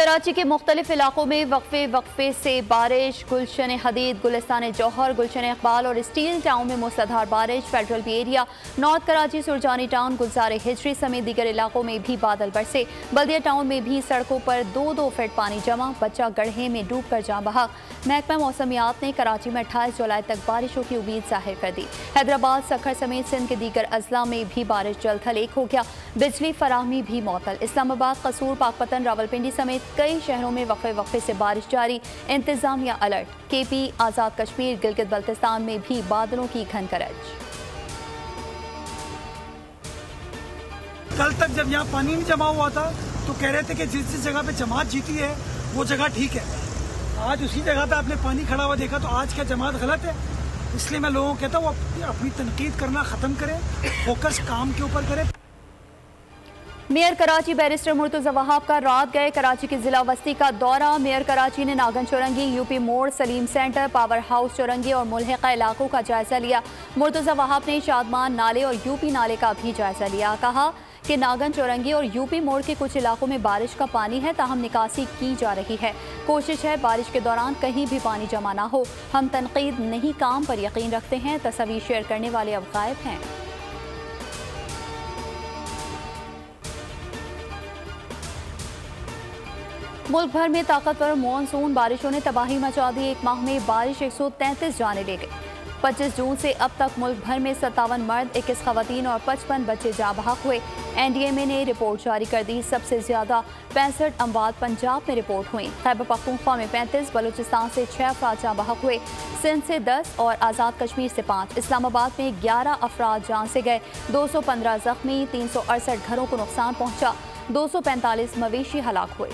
कराची के मुख्तलिफ इलाकों में वक्फे से बारिश। गुलशन हदीद, गुलिस्तान जौहर, गुलशन इकबाल और स्टील टाउन में मूसलाधार बारिश। Federal B area, north Karachi, Surjani town, Gulzar Hijri समेत दीगर इलाकों में भी बादल बरसे। बल्दिया टाउन में भी सड़कों पर 2-2 फीट पानी जमा, बच्चा गड्ढे में डूब कर जाँ बहक। महकमा मौसमियात ने कराची में 28 जुलाई तक बारिशों की उम्मीद जाहिर कर दी। हैदराबाद, सखर समेत सिंध के दीगर अजला में भी बारिश जल्द हलेक हो गया। बिजली फराहमी भी मअतल। इस्लामाबाद, कसूर, पाकपतन, रावलपिंडी समेत कई शहरों में वक्फे से बारिश जारी। इंतजामिया अलर्ट। केपी, आज़ाद कश्मीर, गिलगित बल्तिस्तान में भी बादलों की घन गरज। कल तक जब यहाँ पानी नहीं जमा हुआ था तो कह रहे थे कि जिस जगह पे जमात जीती है वो जगह ठीक है। आज उसी जगह पे आपने पानी खड़ा हुआ देखा, तो आज क्या जमात गलत है? इसलिए मैं लोगों को कहता हूँ अपनी तनकीद करना ख़त्म करें, फोकस काम के ऊपर करें। मेयर कराची बैरिस्टर मुर्तज़ा वहाब का रात गए कराची के जिला वस्ती का दौरा। मेयर कराची ने नागन चौरंगी, यूपी मोड़, सलीम सेंटर, पावर हाउस चौरंगी और मुल्हिका इलाकों का जायजा लिया। मुर्तज़ा वहाब ने शादमान नाले और यूपी नाले का भी जायजा लिया। कहा कि नागन चौरंगी और यूपी मोड़ के कुछ इलाकों में बारिश का पानी है, ताहम निकासी की जा रही है। कोशिश है बारिश के दौरान कहीं भी पानी जमा ना हो। हम तनकीद नहीं, काम पर यकीन रखते हैं। तस्वीर शेयर करने वाले अब गायब हैं। मुल्क भर में ताकतवर मॉनसून बारिशों ने तबाही मचा दी। एक माह में बारिश 133 जाने ले गई। 25 जून से अब तक मुल्क भर में 57 मर्द, 21 खवातीन और 55 बच्चे जाँ बहक हुए। NDMA ने रिपोर्ट जारी कर दी। सबसे ज्यादा 65 अमवात पंजाब में रिपोर्ट हुई। खैबर पख्तूनख्वा में 35, बलूचिस्तान से 6 अफराद जाँ बहक हुए, सिंध से 10 और आज़ाद कश्मीर से 5। इस्लामाबाद में 11 अफराद जान से गए, 215 जख्मी, 368 घरों को नुकसान पहुँचा, 245 मवेशी हलाक हुए।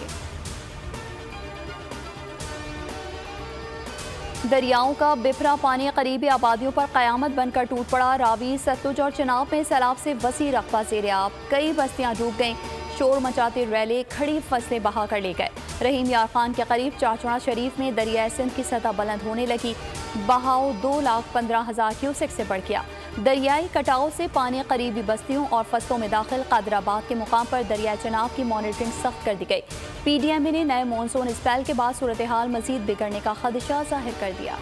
दरियाओं का बिफरा पानी करीबी आबादियों पर कयामत बनकर टूट पड़ा। रावी, सतलुज और चिनाब में सैलाब से वसी रकबा ज़ेर-ए-आब। कई बस्तियां डूब गईं। शोर मचाते रैले खड़ी फसलें बहा कर ले गए। रहीम यार खान के करीब चाचौड़ा शरीफ में दरियाए सिंध की सतह बुलंद होने लगी। बहाव 2,15,000 क्यूसेक से बढ़ गया। दरियाई कटाव से पानी करीबी बस्तियों और फसलों में दाखिल। कादराबाद के मुकाम पर दरियाए चिनाब की मॉनिटरिंग सख्त कर दी गई। PDMA ने नए मानसून स्पेल के बाद सूरत हाल मजीद बिगड़ने का खदशा जाहिर कर दिया।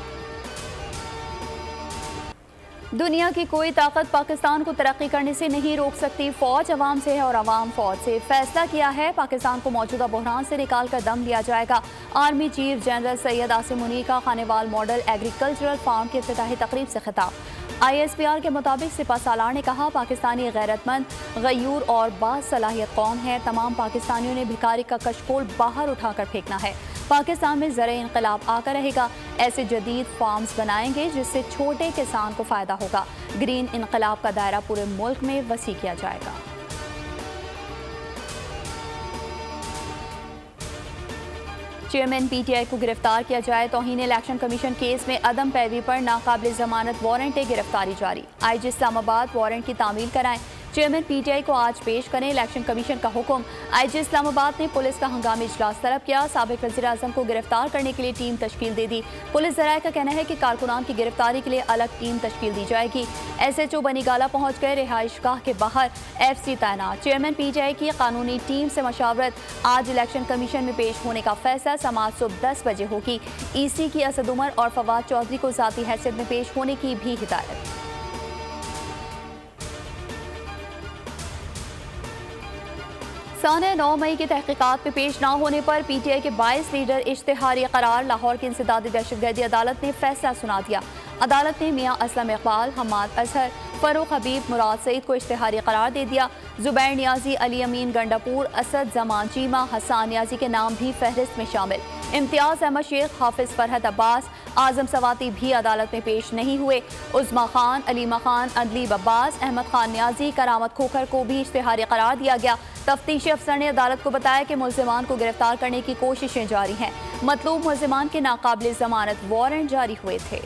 दुनिया की कोई ताकत पाकिस्तान को तरक्की करने से नहीं रोक सकती। फौज अवाम से है और अवाम फौज से। फैसला किया है, पाकिस्तान को मौजूदा बहरान से निकाल कर दम लिया जाएगा। Army chief general Syed Asim Munir का खानेवाल मॉडल एग्रीकल्चरल फार्म की इफ्तिताही तकरीब से खिताब। ISPR के मुताबिक सिपा सालार ने कहा, पाकिस्तानी गैरतमंद, गयूर और बासलाहियत कौम है। तमाम पाकिस्तानियों ने भिखारी का कशकोल बाहर उठाकर फेंकना है। पाकिस्तान में ज़र इनकलाब आकर रहेगा। ऐसे जदीद फार्म्स बनाएंगे जिससे छोटे किसान को फ़ायदा होगा। ग्रीन इनकलाब का दायरा पूरे मुल्क में वसी किया जाएगा। चेयरमैन PTI को गिरफ्तार किया जाए। तौहीन इलेक्शन कमीशन केस में अदम पैरवी पर नाकाबिल जमानत वारंट गिरफ्तारी जारी। IG इस्लामाबाद वारंट की तामील कराएं। चेयरमैन PTI को आज पेश करें, इलेक्शन कमीशन का हुक्म। IG इस्लामाबाद ने पुलिस का हंगामी इजलास तलब किया। साबिक वज़ीर आज़म को गिरफ्तार करने के लिए टीम तश्कील दे दी। पुलिस ज़राए का कहना है कि कारकुनान की गिरफ्तारी के लिए अलग टीम तश्कील दी जाएगी। SHO बनीगाला पहुंच गए। रिहाइश गाह के बाहर FC तैनात। चेयरमैन PTI की कानूनी टीम से मशावरत। आज इलेक्शन कमीशन में पेश होने का फैसला समाज सुबह 10 बजे होगी। EC की असद उमर और फवाद चौधरी को ज़ाती हैसियत में पेश होने की भी हिदायत। साने 9 मई की तहकीकात में पेश न होने पर PTI के 22 लीडर इश्तिहारी करार। लाहौर की इंसदादी दहशतगर्दी अदालत ने फैसला सुना दिया। अदालत ने मियाँ असलम इकबाल, हम्माद अजहर, फ़रूख हबीब, मुराद सईद को इश्तिहारी करार दे दिया। जुबैर नियाजी, अली अमीन गंडापुर, असद जमान चीमा, हसान नियाजी के नाम भी फहरिस्त में शामिल। इम्तियाज़ अहमद शेख, हाफिज फरहत अब्बास, आजम सवाती भी अदालत में पेश नहीं हुए। उज़मा खान, अलीमा खान, अदलीब अब्बास, अहमद खान नियाजी, करामत खोखर को भी इश्तिहारी करार दिया गया। तफ्तीशी अफसर ने अदालत को बताया कि मुल्ज़िमान को गिरफ्तार करने की कोशिशें जारी हैं। मतलूब मुल्ज़िमान के नाकाबिल जमानत वारंट जारी हुए थे।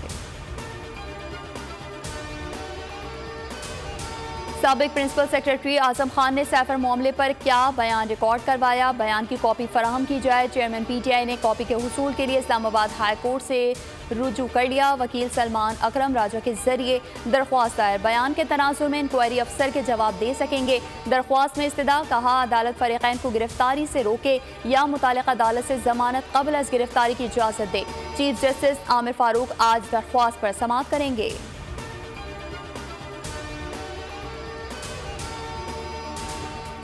साबिक प्रिंसिपल सेक्रेटरी आजम खान ने सैफर मामले पर क्या बयान रिकॉर्ड करवाया। बयान की कॉपी फराहम की जाए। चेयरमैन PTI ने कॉपी के हुसूल के लिए इस्लामाबाद हाई कोर्ट से रुजू कर लिया। वकील सलमान अकरम राजा के जरिए दरख्वास्त दायर, बयान के तनाजुर में इंक्वायरी अफसर के जवाब दे सकेंगे। दरख्वास्त में इस्तदा, कहा अदालत फरीकैन को गिरफ्तारी से रोके या मुतालिका अदालत से जमानत कबल अज गिरफ्तारी की इजाजत दे। चीफ जस्टिस आमिर फारूक आज दरख्वास्त पर समाअत करेंगे।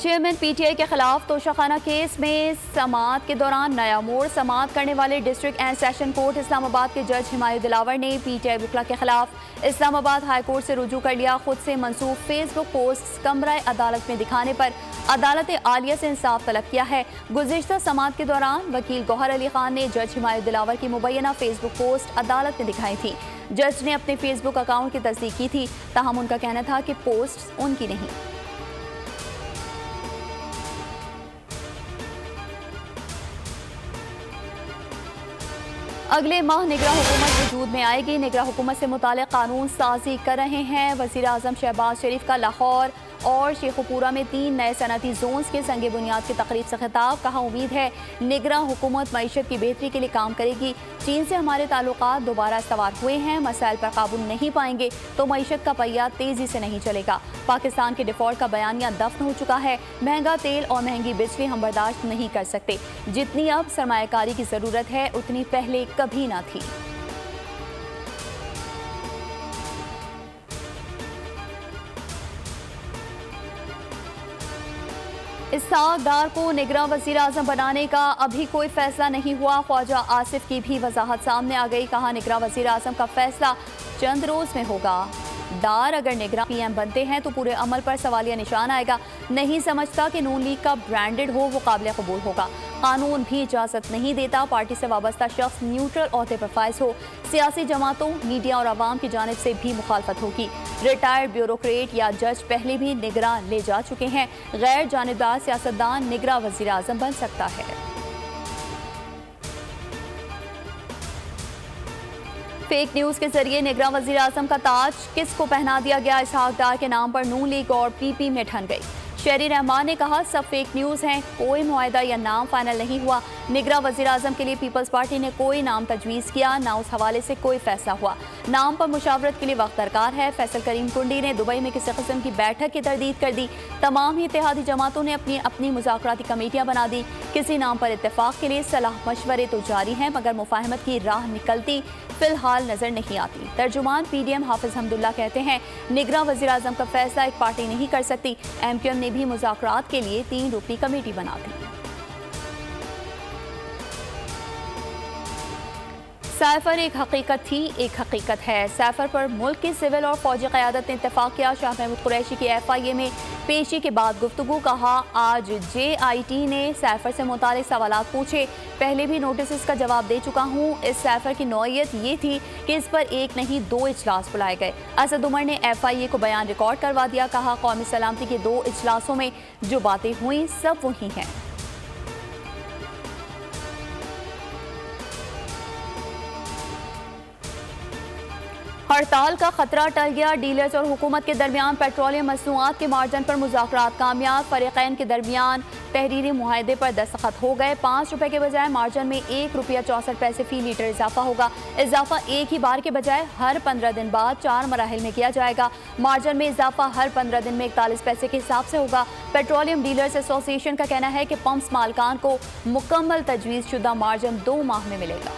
चेयरमैन पीटीआई के खिलाफ तोशाखाना केस में समाअत के दौरान नया मोड़। समाअत करने वाले district and session court Islamabad के जज हिमायत दिलावर ने पीटीआई वकला के खिलाफ इस्लामाबाद हाई कोर्ट से रुजू कर लिया। खुद से मंसूब फेसबुक पोस्ट कमरा अदालत में दिखाने पर अदालत आलिया से इंसाफ तलब किया है। गुज़िश्ता समाअत के दौरान वकील गौहर अली खान ने जज हिमायत दिलावर की मुबैना फेसबुक पोस्ट अदालत में दिखाई थी। जज ने अपने फेसबुक अकाउंट की तस्दीक की थी, ताहम उनका कहना था कि पोस्ट उनकी नहीं। अगले माह निगरान हुकूमत वजूद में आएगी। निगरान हुकूमत से मुताल्लिक़ कानून साजी कर रहे हैं वज़ीर आज़म शहबाज शरीफ का लाहौर और शेखुपुरा में 3 नए सनती जोन्स के संगे बुनियाद की तकरीब से खिताब। कहा उम्मीद है निगरान हुकूमत मईशत की बेहतरी के लिए काम करेगी। चीन से हमारे ताल्लुकात दोबारा सवार हुए हैं, मसाइल पर काबू नहीं पाएंगे तो मईशत का पहिया तेज़ी से नहीं चलेगा। पाकिस्तान के डिफ़ॉल्ट का बयानिया दफन हो चुका है। महंगा तेल और महंगी बिजली हम बर्दाश्त नहीं कर सकते। जितनी अब सरमायाकारी की ज़रूरत है उतनी पहले कभी ना थी। इसहाक डार को निगरान वज़ीर आज़म बनाने का अभी कोई फैसला नहीं हुआ। ख्वाजा आसिफ की भी वजाहत सामने आ गई। कहा निगरान वज़ीर आज़म का फैसला चंद रोज़ में होगा। डार अगर निगरान पीएम बनते हैं तो पूरे अमल पर सवालिया निशान आएगा। नहीं समझता कि नून लीग का ब्रांडेड हो वो काबिल कबूल होगा। कानून भी इजाज़त नहीं देता पार्टी से वाबस्ता शख्स न्यूट्रल ओहदे पर फाइज हो। सियासी जमातों, मीडिया और आवाम की जानिब से भी मुखालफत होगी। रिटायर्ड ब्यूरोक्रेट या जज पहले भी निगरान ले जा चुके हैं। गैर जानिबदार सियासतदान निगरान वज़ीर आज़म बन सकता है। फेक न्यूज़ के जरिए निगरान वज़ीर आज़म का ताज किसको पहना दिया गया? इसहाक डार के नाम पर नून लीग और पीपी में ठन गई। शहरी रहमान ने कहा सब फेक न्यूज़ हैं, कोई मुआहदा या नाम फाइनल नहीं हुआ। निगरान वज़ीर आज़म के लिए पीपल्स पार्टी ने कोई नाम तजवीज़ किया, ना उस हवाले से कोई फैसला हुआ। नाम पर मुशावरत के लिए वक्त दरकार है। फैसल करीम कुंडी ने दुबई में किसी किस्म की बैठक की तरदीद कर दी। तमाम ही इत्तेहादी जमातों ने अपनी अपनी मुज़ाकराती कमेटियाँ बना दी। किसी नाम पर इत्तेफाक के लिए सलाह मशवरे तो जारी हैं मगर मुफाहमत की राह निकलती फिलहाल नजर नहीं आती। तर्जुमान पीडीएम हाफिज हमदुल्ला कहते हैं निगरान वज़ीर आज़म का फैसला एक पार्टी नहीं कर सकती। एमक्यूएम ने भी मुज़ाकरात के लिए 3 रुकनी कमेटी बना दी। साइफर एक हकीकत थी, एक हकीकत है। साइफर पर मुल्क की सिविल और फौजी क़यादत ने इत्तेफाक किया। शाह महमूद कुरैशी की FIA में पेशी के बाद गुफ्तगू। कहा आज JIT ने साइफर से मुतालिक सवालात पूछे, पहले भी नोटिस का जवाब दे चुका हूँ। इस साइफर की नौइयत ये थी कि इस पर एक नहीं 2 इजलास बुलाए गए। असद उमर ने FIA को बयान रिकॉर्ड करवा दिया। कहा कौमी सलामती के 2 इजलासों में जो बातें हुई सब वही हैं। हड़ताल का खतरा टल गया। डीलर्स और हुकूमत के दरमियान पेट्रोलियम मसनूआत के मार्जिन पर मुज़ाकरात कामयाब। फरीक़ैन के दरमियान तहरीरी मुआहदे पर दस्तखत हो गए। 5 रुपये के बजाय मार्जिन में 1 रुपया 64 पैसे फी लीटर इजाफा होगा। इजाफा एक ही बार के बजाय हर 15 दिन बाद 4 मराहिल में किया जाएगा। मार्जिन में इजाफा हर 15 दिन में 41 पैसे के हिसाब से होगा। पेट्रोलियम डीलर्स एसोसिएशन का कहना है कि पंप्स मालकान को मुकम्मल तजवीज़ शुदा मार्जिन 2 माह में मिलेगा।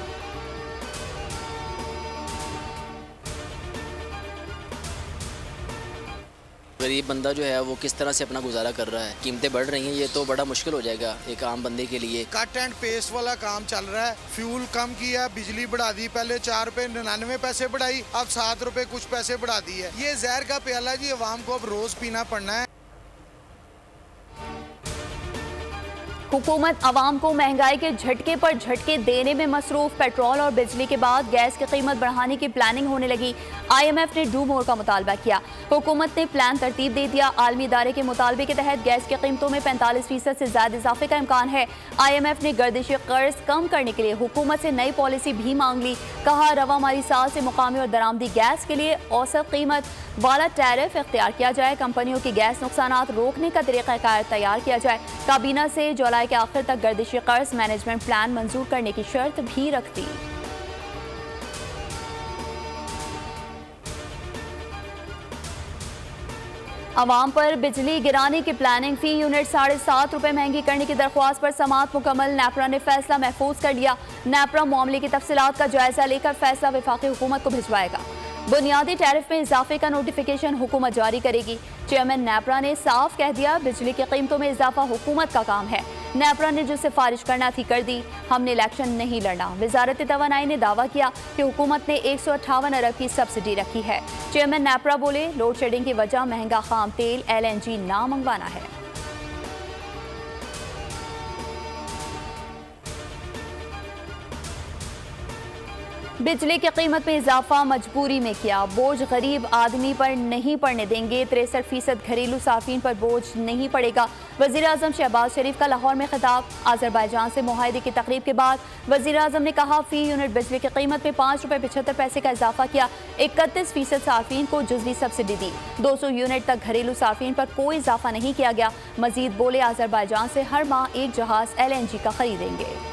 गरीब बंदा जो है वो किस तरह से अपना गुजारा कर रहा है। कीमतें बढ़ रही हैं, ये तो बड़ा मुश्किल हो जाएगा एक आम बंदे के लिए। कट एंड पेस्ट वाला काम चल रहा है। फ्यूल कम किया, बिजली बढ़ा दी, पहले 4 रुपए 99 पैसे बढ़ाई, अब 7 रुपए कुछ पैसे बढ़ा दी है। ये जहर का प्याला जी अवाम को अब रोज पीना पड़ना है। हुकूमत अवाम को महंगाई के झटके पर झटके देने में मसरूफ। पेट्रोल और बिजली के बाद गैस की कीमत बढ़ाने की प्लानिंग होने लगी। IMF ने डू मोर का मुतालबा किया। हुकूमत ने प्लान तरतीब दे दिया। आलमी इदारे के मुतालबे के तहत गैस की कीमतों में 45% से ज्यादा इजाफे का इम्कान है। IMF ने गर्दिश कर्ज कम करने के लिए हुकूमत से नई पॉलिसी भी मांग ली। कहा रवामारी साल से मुकामी और दरामदी गैस के लिए औसत कीमत वाला टैरिफ इख्तियार किया जाए। कंपनियों की गैस नुकसानात रोकने का तरीक़ाकार तैयार किया जाए। काबीना से जुलाई के आखिर तक गर्दिशी कर्ज मैनेजमेंट प्लान मंजूर करने की शर्त भी रख दी। आवाम पर बिजली गिराने की प्लानिंग, फी यूनिट 7.5 रुपए महंगी करने की दरख्वास्त पर समाअत मुकम्मल। नेपरा ने फैसला महफूज कर लिया। नेपरा मामले की तफसीलात का जायजा लेकर फैसला वफाकी हुकूमत को भिजवाएगा। बुनियादी टैरिफ में इजाफे का नोटिफिकेशन हुकूमत जारी करेगी। चेयरमैन नेपरा ने साफ कह दिया, बिजली की कीमतों में इजाफा हुकूमत का काम है। नेपरा ने जो सिफारिश करना थी कर दी, हमने इलेक्शन नहीं लड़ना। वजारत तवानाई ने दावा किया कि हुकूमत ने 158 अरब की सब्सिडी रखी है। चेयरमैन नेपरा बोले, लोड शेडिंग की वजह महंगा खाम तेल LNG ना मंगवाना है। बिजली की कीमत में इजाफा मजबूरी में किया, बोझ गरीब आदमी पर नहीं पड़ने देंगे। 63% घरेलू सार्फिन पर बोझ नहीं पड़ेगा। वज़ीर आज़म शहबाज शरीफ का लाहौर में खिताब। आज़रबाईजान से मुआहदे की तकरीब के बाद वज़ीर आज़म ने कहा, फी यूनिट बिजली की कीमत में 5 रुपये 75 पैसे का इजाफा किया। 31% सार्फिन को जुज़वी सब्सिडी दी। 200 यूनिट तक घरेलू सार्फिन पर कोई इजाफा नहीं किया गया। मजीद बोले, आज़रबाईजान से हर माह एक जहाज LNG का खरीदेंगे।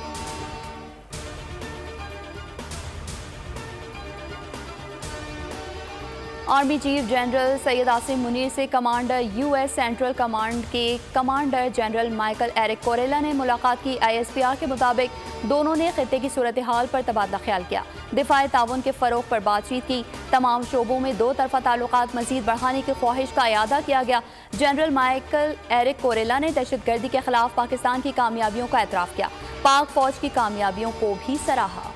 Army chief general Syed Asim Munir से कमांडर US सेंट्रल कमांड के कमांडर जनरल माइकल एरिक कोरेला ने मुलाकात की। ISPR के मुताबिक दोनों ने खित्ते की सूरत हाल पर तबादला ख्याल किया। दिफाई ताउन के फ़रोग पर बातचीत की। तमाम शोबों में दो तरफा ताल्लुकात मजीद बढ़ाने की ख्वाहिश का इयादा किया गया। जनरल माइकल एरिक कोरेला ने दहशतगर्दी के खिलाफ पाकिस्तान की कामयाबियों का एतराफ़ किया। पाक फौज की कामयाबियों को भी सराहा।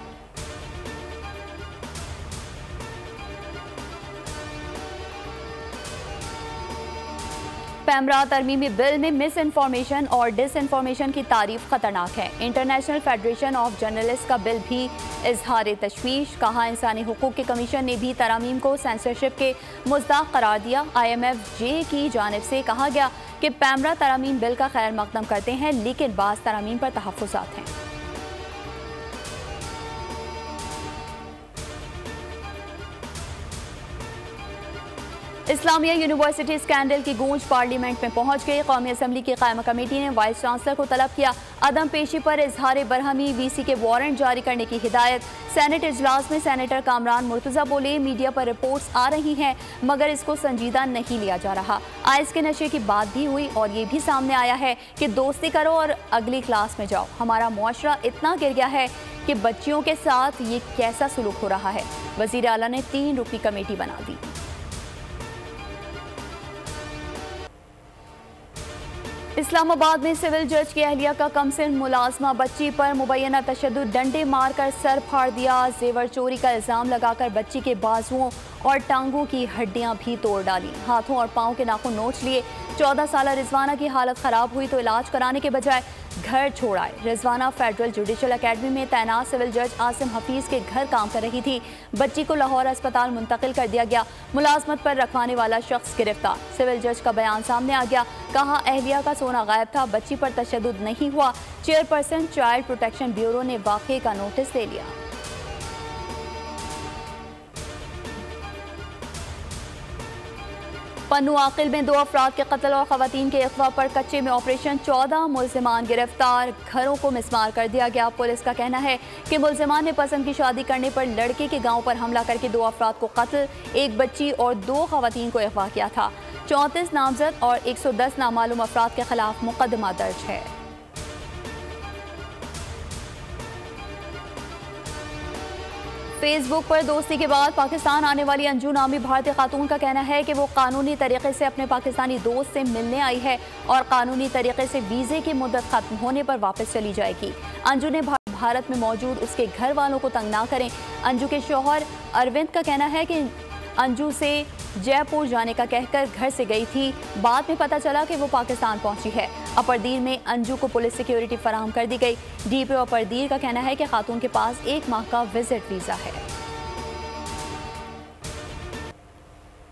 पैमरा तरमीमी बिल में मिस इन्फॉर्मेशन और डिस इन्फॉर्मेशन की तारीफ खतरनाक है। इंटरनेशनल फेडरेशन ऑफ जर्नलिस्ट का बिल भी इजहार तशवीश। कहा, इंसानी हुकूक के कमीशन ने भी तरामीम को सेंसरशिप के मुस्ताक करार दिया। IMFJ की जानिब से कहा गया कि पैमरा तरामीम बिल का खैर मकदम करते हैं, लेकिन बाज़ तरामीम पर तहफ़्फ़ुज़ात हैं। इस्लामिया यूनिवर्सिटी स्कैंडल की गूंज पार्लियामेंट में पहुंच गई। कौमी असम्बली की कायमा कमेटी ने वाइस चांसलर को तलब किया, अदम पेशी पर इजहार बरहमी VC के वारंट जारी करने की हिदायत। सेनेट इजलास में सेनेटर कामरान मुर्तज़ा बोले, मीडिया पर रिपोर्ट्स आ रही हैं मगर इसको संजीदा नहीं लिया जा रहा। आइस के नशे की बात भी हुई और ये भी सामने आया है कि दोस्ती करो और अगली क्लास में जाओ। हमारा मुआशरा इतना गिर गया है कि बच्चियों के साथ ये कैसा सलूक हो रहा है। वज़ीर आला ने 3 रुकनी कमेटी बना दी। इस्लामाबाद में सिविल जज की अहलिया का कमसिन मुलाजमा बच्ची पर मुबैना तशद्दुद, डंडे मारकर सर फाड़ दिया। जेवर चोरी का इल्ज़ाम लगाकर बच्ची के बाजुओं और टांगों की हड्डियां भी तोड़ डाली। हाथों और पाँव के नाखून नोच लिए। 14 साल रिजवाना की हालत ख़राब हुई तो इलाज कराने के बजाय घर छोड़ आए। रिजवाना फेडरल जुडिशल अकेडमी में तैनात सिविल जज आसिम हफीज़ के घर काम कर रही थी। बच्ची को लाहौर अस्पताल मुंतकिल कर दिया गया। मुलाजमत पर रखवाने वाला शख्स गिरफ्तार। सिविल जज का बयान सामने आ गया। कहा, अहलिया का सोना गायब था, बच्ची पर तशद्दुद नहीं हुआ। चेयरपर्सन चाइल्ड प्रोटेक्शन ब्यूरो ने वाक़े का नोटिस ले लिया। पन्नू आकिल में 2 अफराद के कत्ल और खवातीन के अगवा पर कच्चे में ऑपरेशन। 14 मुल्जिमान गिरफ्तार, घरों को मिसमार कर दिया गया। पुलिस का कहना है कि मुल्जिमान ने पसंद की शादी करने पर लड़के के गांव पर हमला करके 2 अफराद को कत्ल, 1 बच्ची और 2 खवातीन को अगवा किया था। 34 नामजद और 110 नामालूम अफराद के खिलाफ मुकदमा दर्ज है। फेसबुक पर दोस्ती के बाद पाकिस्तान आने वाली अंजू नामी भारतीय खातून का कहना है कि वो कानूनी तरीके से अपने पाकिस्तानी दोस्त से मिलने आई है और कानूनी तरीके से वीज़े की मुद्दत खत्म होने पर वापस चली जाएगी। अंजू ने भारत में मौजूद उसके घर वालों को तंग ना करें। अंजू के शौहर अरविंद का कहना है कि अंजू से जयपुर जाने का कहकर घर से गई थी, बाद में पता चला कि वो पाकिस्तान पहुंची है। अपरदीर में अंजू को पुलिस सिक्योरिटी फराहम कर दी गई। DPO अपरदीर का कहना है कि खातून के पास 1 माह का विजिट वीज़ा है।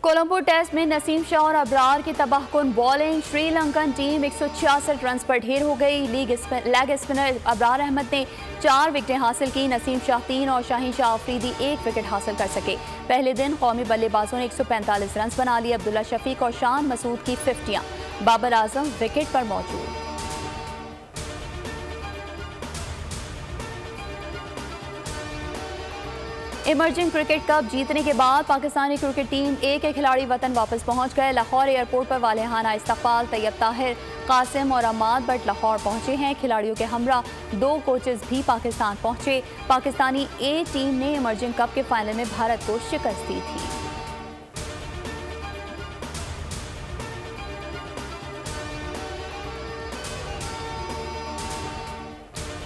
कोलंबो टेस्ट में नसीम शाह और अबरार की तबाहकुन बॉलिंग। श्रीलंकन टीम 166 रन पर ढेर हो गई। लेग स्पिनर अबरार अहमद ने 4 विकेटें हासिल की। नसीम शाह 3 और शाहीन शाह अफरीदी 1 विकेट हासिल कर सके। पहले दिन कौमी बल्लेबाजों ने 145 रन बना लिए। अब्दुल्ला शफीक और शान मसूद की 50। बाबर आजम विकेट पर मौजूद। इमर्जिंग क्रिकेट कप जीतने के बाद पाकिस्तानी क्रिकेट टीम एक खिलाड़ी वतन वापस पहुंच गए। लाहौर एयरपोर्ट पर वालेहाना इस्तकबाल तैयब ताहिर, कासिम और अम्माद भट्ट लाहौर पहुंचे हैं। खिलाड़ियों के हमरा 2 कोचेस भी पाकिस्तान पहुंचे। पाकिस्तानी ए टीम ने इमर्जिंग कप के फाइनल में भारत को शिकस्त दी थी।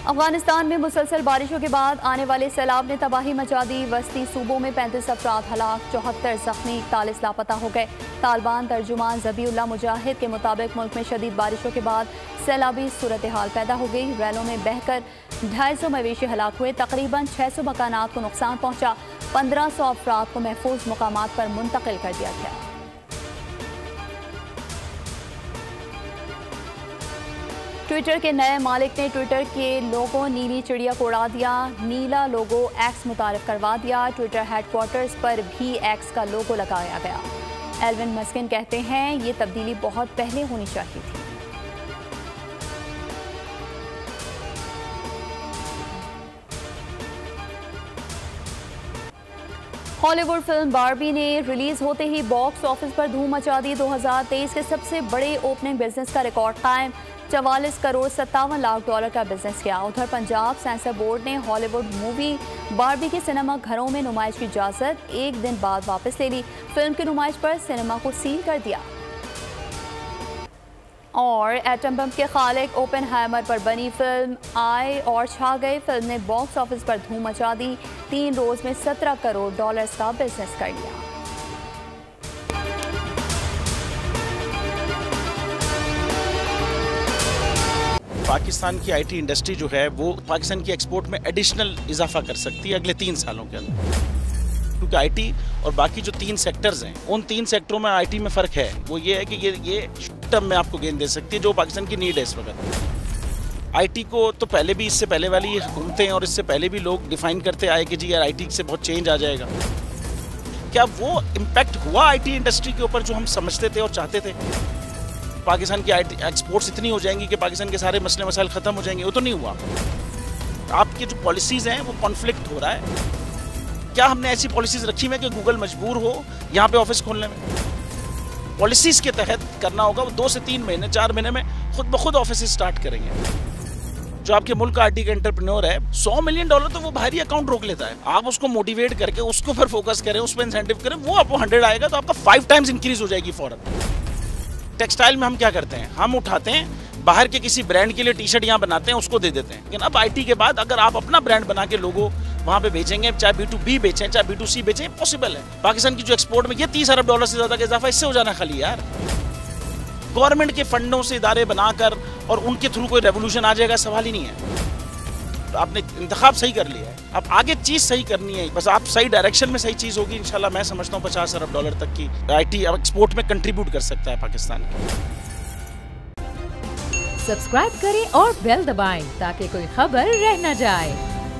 अफगानिस्तान में मुसलसल बारिशों के बाद आने वाले सैलाब ने तबाही मचा दी। वस्ती सूबों में 35 अफराद हलाक, 74 जख्मी, 41 लापता हो गए। तालिबान तर्जुमान ज़बीउल्लाह मुजाहिद के मुताबिक मुल्क में शदीद बारिशों के बाद सैलाबी सूरत हाल पैदा हो गई। रैलों में बहकर 250 मवेशी हलाक हुए। तकरीबन 600 मकानात को नुकसान पहुंचा। 1500 अफराद को महफूज मकामात पर मुंतकिल कर दिया गया। ट्विटर के नए मालिक ने ट्विटर के लोगो नीली चिड़िया को उड़ा दिया। नीला लोगो एक्स मुतारिफ करवा दिया। ट्विटर हेडक्वार्टर्स पर भी एक्स का लोगो लगाया गया। एल्विन मस्किन कहते हैं ये तब्दीली बहुत पहले होनी चाहिए थी। हॉलीवुड फिल्म बार्बी ने रिलीज होते ही बॉक्स ऑफिस पर धूम मचा दी। 2023 के सबसे बड़े ओपनिंग बिजनेस का रिकॉर्ड कायम। 44 करोड़ 57 लाख डॉलर का बिजनेस किया। उधर पंजाब सेंसर बोर्ड ने हॉलीवुड मूवी बार्बी के सिनेमा घरों में नुमाइश की इजाज़त 1 दिन बाद वापस ले ली। फिल्म की नुमाइश पर सिनेमा को सील कर दिया। और एटम बम के खालिक ओपेनहाइमर पर बनी फिल्म आए और छा गए। फिल्म ने बॉक्स ऑफिस पर धूम मचा दी। 3 रोज में 17 करोड़ डॉलर्स का बिजनेस कर लिया। पाकिस्तान की आईटी इंडस्ट्री जो है वो पाकिस्तान की एक्सपोर्ट में एडिशनल इजाफा कर सकती है अगले 3 सालों के अंदर, क्योंकि आईटी और बाकी जो 3 सेक्टर्स हैं उन 3 सेक्टरों में आईटी में फ़र्क है। वो ये है कि ये शॉर्ट टर्म में आपको गेन दे सकती है जो पाकिस्तान की नीड है इस वक्त। आईटी को तो पहले भी, इससे पहले वाली हुकूमतें और इससे पहले भी लोग डिफाइन करते आए कि जी यार आईटी से बहुत चेंज आ जाएगा। क्या वो इम्पैक्ट हुआ आईटी इंडस्ट्री के ऊपर जो हम समझते थे और चाहते थे? पाकिस्तान की आईटी एक्सपोर्ट्स इतनी हो जाएंगी कि पाकिस्तान के सारे मसले मसाइल ख़त्म हो जाएंगे? वो तो नहीं हुआ। आपकी जो पॉलिसीज़ हैं वो कॉन्फ्लिक्ट हो रहा है। क्या हमने ऐसी पॉलिसीज़ रखी हुई है कि गूगल मजबूर हो यहाँ पे ऑफिस खोलने में? पॉलिसीज़ के तहत करना होगा। वो 2 से 3 महीने 4 महीने में खुद ब खुद ऑफिस स्टार्ट करेंगे। जो आपके मुल्क का आईटी का एंटरप्रेन्योर है, $100 मिलियन तो वो बाहरी अकाउंट रोक लेता है। आप उसको मोटिवेट करके उसको फिर फोकस करें, उस पर इंसेंटिव करें, वो आपको 100 आएगा तो आपका 5 टाइम्स इंक्रीज हो जाएगी फौरन। टेक्सटाइल में हम क्या करते हैं, हम उठाते हैं बाहर के किसी ब्रांड के लिए टी शर्ट यहाँ बनाते हैं, उसको दे देते हैं। लेकिन अब आईटी के बाद अगर आप अपना ब्रांड बना के लोगो वहाँ पे बेचेंगे, चाहे B2B बेचें चाहे B2C बेचें, पॉसिबल है। पाकिस्तान की जो एक्सपोर्ट में ये 30 अरब डॉलर से ज़्यादा का इजाफा इससे हो जाना खाली यार। गवर्नमेंट के फंडों से इदारे बनाकर और उनके थ्रू कोई रेवोल्यूशन आ जाएगा, सवाल ही नहीं है। तो आपने इंतखाब सही कर लिया है, अब आगे चीज़ सही करनी है। बस आप सही डायरेक्शन में सही चीज़ होगी इंशाल्लाह। मैं समझता हूँ 50 अरब डॉलर तक की आईटी एक्सपोर्ट में कंट्रीब्यूट कर सकता है पाकिस्तान। सब्सक्राइब करें और बेल दबाएं ताकि कोई खबर रह न जाए।